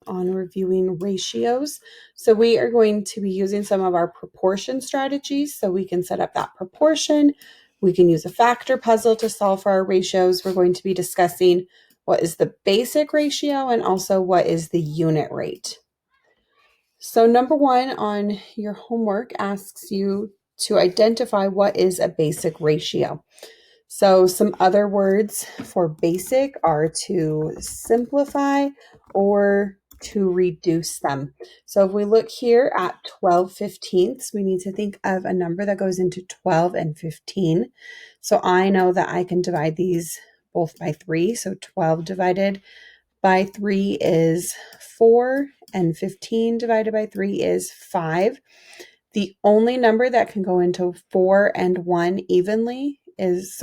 on reviewing ratios. So we are going to be using some of our proportion strategies so we can set up that proportion. We can use a factor puzzle to solve for our ratios. We're going to be discussing what is the basic ratio and also what is the unit rate. So number 1 on your homework asks you to identify what is a basic ratio. So some other words for basic are to simplify or to reduce them. So if we look here at 12/15ths, we need to think of a number that goes into 12 and 15. So I know that I can divide these both by 3. So 12 divided by 3 is 4, and 15 divided by 3 is 5. The only number that can go into 4 and 5 evenly is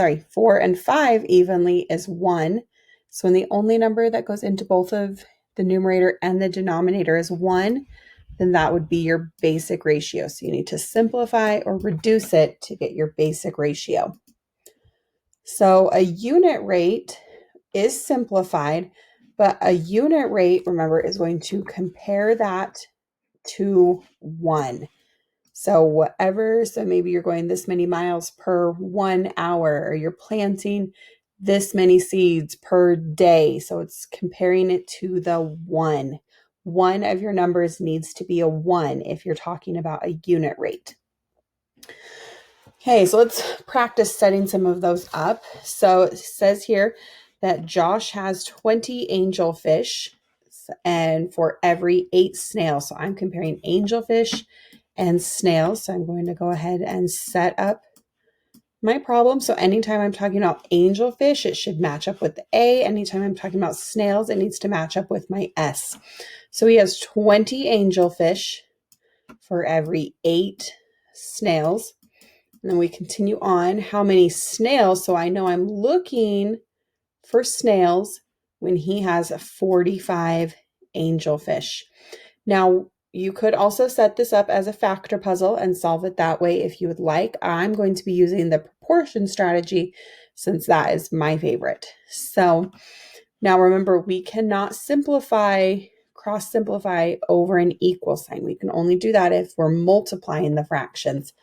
1. So when the only number that goes into both of the numerator and the denominator is 1, then that would be your basic ratio. So you need to simplify or reduce it to get your basic ratio. So a unit rate is simplified, but a unit rate, remember, is going to compare that to 1. So maybe you're going this many miles per 1 hour, or you're planting this many seeds per day. So it's comparing it to the 1. One of your numbers needs to be a 1 if you're talking about a unit rate. Okay, so let's practice setting some of those up. So it says here that Josh has 20 angelfish and for every 8 snails. So I'm comparing angelfish and snails. So I'm going to go ahead and set up my problem. So anytime I'm talking about angelfish, it should match up with the A. Anytime I'm talking about snails, it needs to match up with my S. So he has 20 angelfish for every 8 snails. And then we continue on. How many snails? So I know I'm looking for snails when he has 45 angelfish. Now, you could also set this up as a factor puzzle and solve it that way if you would like. I'm going to be using the proportion strategy since that is my favorite. So now remember, we cannot cross-simplify over an equal sign. We can only do that if we're multiplying the fractions.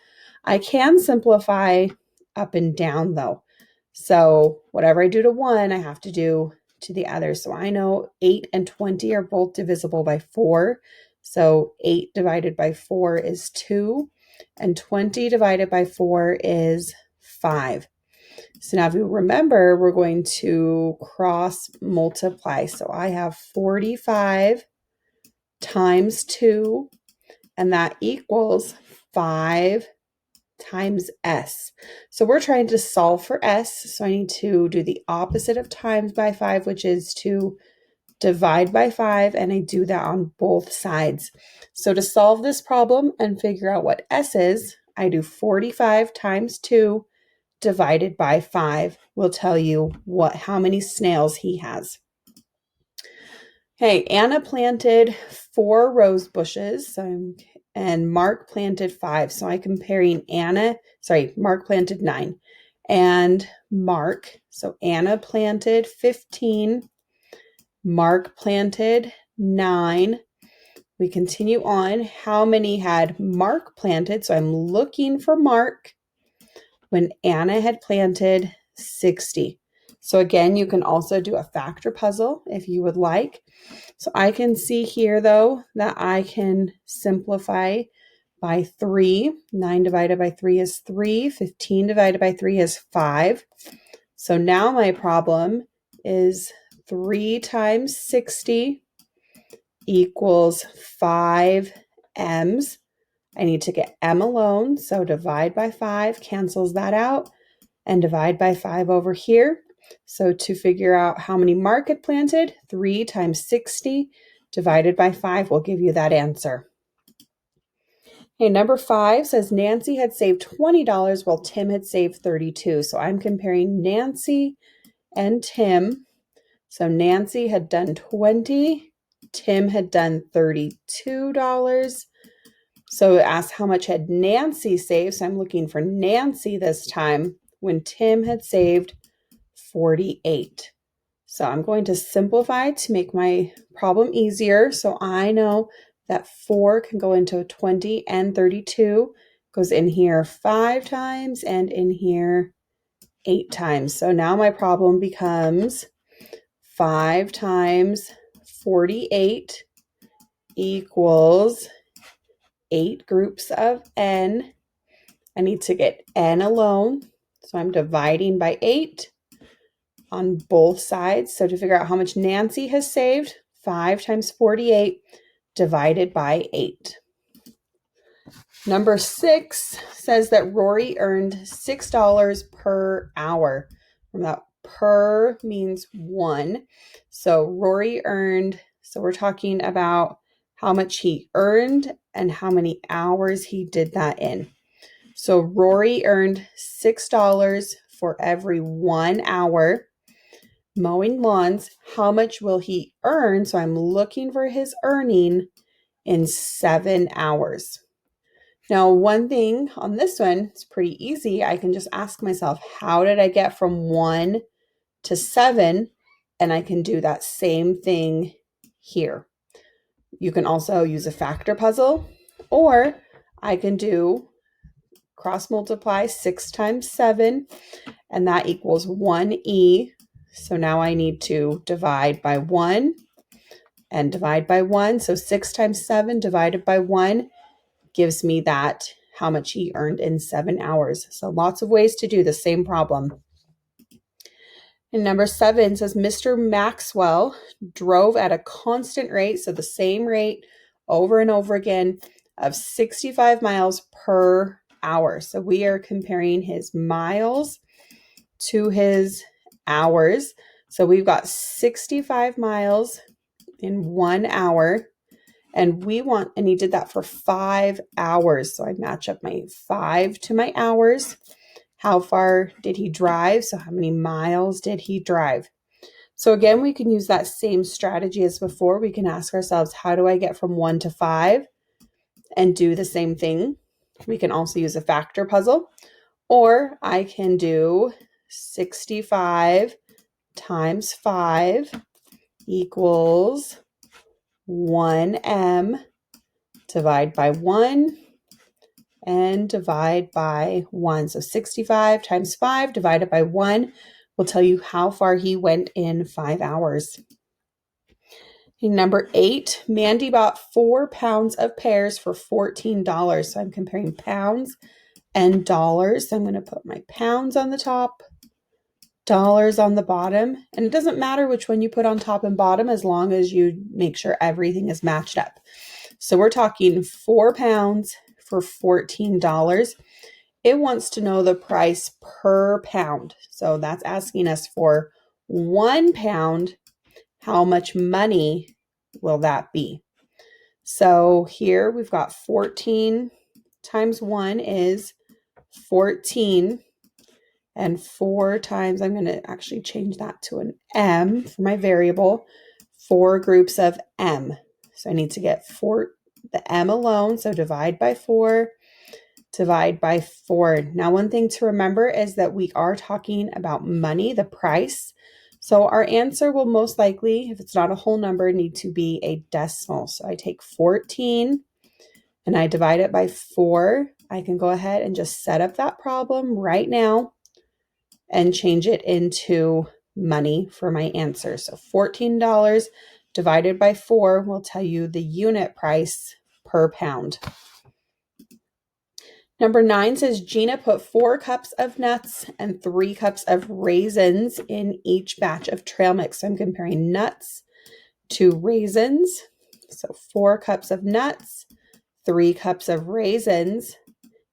I can simplify up and down though. So whatever I do to one, I have to do to the other. So I know 8 and 20 are both divisible by 4. So 8 divided by 4 is 2, and 20 divided by 4 is 5. So now if you remember, we're going to cross multiply. So I have 45 times 2, and that equals 5 times S. So we're trying to solve for S. So I need to do the opposite of times by 5, which is to divide by 5, and I do that on both sides. So to solve this problem and figure out what S is, I do 45 times 2 divided by 5 will tell you how many snails he has. Okay, Anna planted 4 rose bushes, and Mark planted 5. So I'm comparing Mark planted 9. And Mark, so Anna planted 15, Mark planted 9. We continue on. How many had Mark planted? So I'm looking for Mark when Anna had planted 60. So again, you can also do a factor puzzle if you would like. So I can see here though that I can simplify by 3. 9 divided by 3 is 3. 15 divided by 3 is 5. So now my problem is 3 times 60 equals 5 m's. I need to get m alone, so divide by 5 cancels that out, and divide by 5 over here. So to figure out how many Mark had planted, 3 times 60 divided by 5 will give you that answer. Okay, number 5 says Nancy had saved $20 while Tim had saved $32. So I'm comparing Nancy and Tim. So Nancy had done 20, Tim had done $32. So it asks how much had Nancy saved. So I'm looking for Nancy this time when Tim had saved 48. So I'm going to simplify to make my problem easier. So I know that 4 can go into 20 and 32, goes in here 5 times and in here 8 times. So now my problem becomes 5 times 48 equals 8 groups of n. I need to get n alone. So I'm dividing by 8 on both sides. So to figure out how much Nancy has saved, 5 times 48 divided by 8. Number 6 says that Rory earned $6 per hour. That per means 1. So Rory earned, so we're talking about how much he earned and how many hours he did that in. So Rory earned $6 for every 1 hour mowing lawns. How much will he earn? So I'm looking for his earning in 7 hours. Now, one thing on this one, it's pretty easy. I can just ask myself, how did I get from 1 to 7? And I can do that same thing here. You can also use a factor puzzle, or I can do cross multiply 6 times 7, and that equals 1e. So now I need to divide by 1 and divide by 1. So 6 times 7 divided by 1 gives me that, how much he earned in 7 hours. So lots of ways to do the same problem. And number 7 says Mr. Maxwell drove at a constant rate, so the same rate over and over again, of 65 miles per hour. So we are comparing his miles to his hours. So we've got 65 miles in 1 hour, and he did that for 5 hours. So I match up my 5 to my hours. How far did he drive? So how many miles did he drive? So again, we can use that same strategy as before. We can ask ourselves, how do I get from 1 to 5? And do the same thing. We can also use a factor puzzle, or I can do 65 times 5 equals 1m, divide by 1 and divide by 1. So 65 times 5 divided by 1 will tell you how far he went in 5 hours. And number 8, Mandy bought 4 pounds of pears for $14. So I'm comparing pounds and dollars. So I'm going to put my pounds on the top, dollars on the bottom. And it doesn't matter which one you put on top and bottom as long as you make sure everything is matched up. So we're talking 4 pounds for $14. It wants to know the price per pound. So that's asking us for 1 pound. How much money will that be? So here we've got 14 times 1 is 14. And 4 times, I'm going to actually change that to an m for my variable, 4 groups of m. So I need to get the m alone. So divide by 4, divide by 4. Now, one thing to remember is that we are talking about money, the price. So our answer will most likely, if it's not a whole number, need to be a decimal. So I take 14 and I divide it by 4. I can go ahead and just set up that problem right now and change it into money for my answer. So $14 divided by 4 will tell you the unit price per pound. Number 9 says Gina put 4 cups of nuts and 3 cups of raisins in each batch of trail mix. So I'm comparing nuts to raisins. So 4 cups of nuts, 3 cups of raisins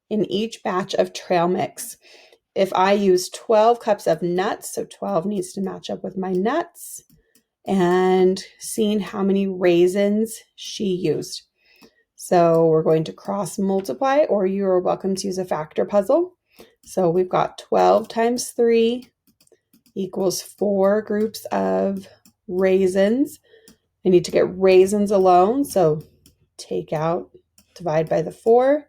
in each batch of trail mix. If I use 12 cups of nuts, so 12 needs to match up with my nuts, and seeing how many raisins she used. So we're going to cross multiply, or you're welcome to use a factor puzzle. So we've got 12 times 3 equals 4 groups of raisins. I need to get raisins alone, so take out, divide by the 4,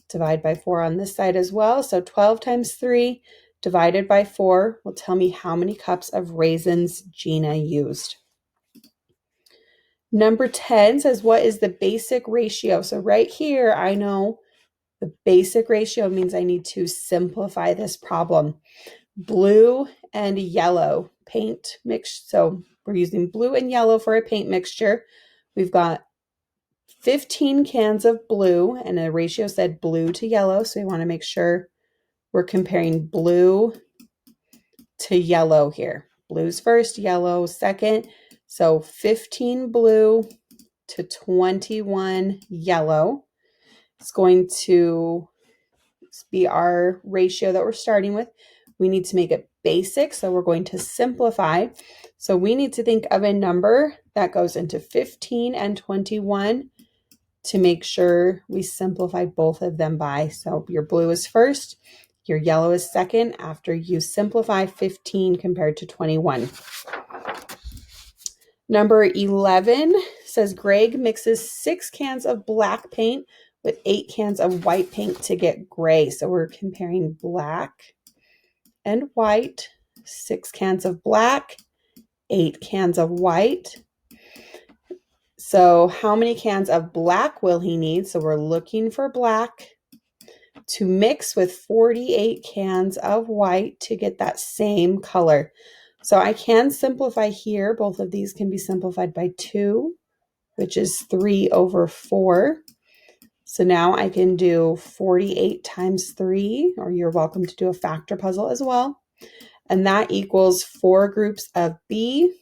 divide by 4 on this side as well. So 12 times 3 divided by 4 will tell me how many cups of raisins Gina used. Number 10 says, what is the basic ratio? So right here, I know the basic ratio means I need to simplify this problem. Blue and yellow paint mix. So we're using blue and yellow for a paint mixture. We've got 15 cans of blue, and the ratio said blue to yellow. So we want to make sure we're comparing blue to yellow here. Blue's first, yellow second. So 15 blue to 21 yellow. It's going to be our ratio that we're starting with. We need to make it basic, so we're going to simplify. So we need to think of a number that goes into 15 and 21 to make sure we simplify both of them by. So your blue is first, your yellow is second after you simplify 15 compared to 21. Number 11 says Greg mixes 6 cans of black paint with 8 cans of white paint to get gray. So we're comparing black and white, 6 cans of black, 8 cans of white. So how many cans of black will he need? So we're looking for black to mix with 48 cans of white to get that same color. So I can simplify here. Both of these can be simplified by 2, which is 3 over 4. So now I can do 48 times 3, or you're welcome to do a factor puzzle as well. And that equals 4 groups of B.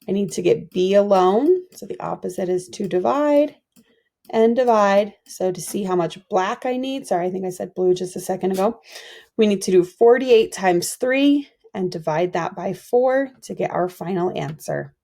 I need to get B alone. So the opposite is to divide and divide. So to see how much black I need, sorry, I think I said blue just a second ago. We need to do 48 times 3 and divide that by 4 to get our final answer.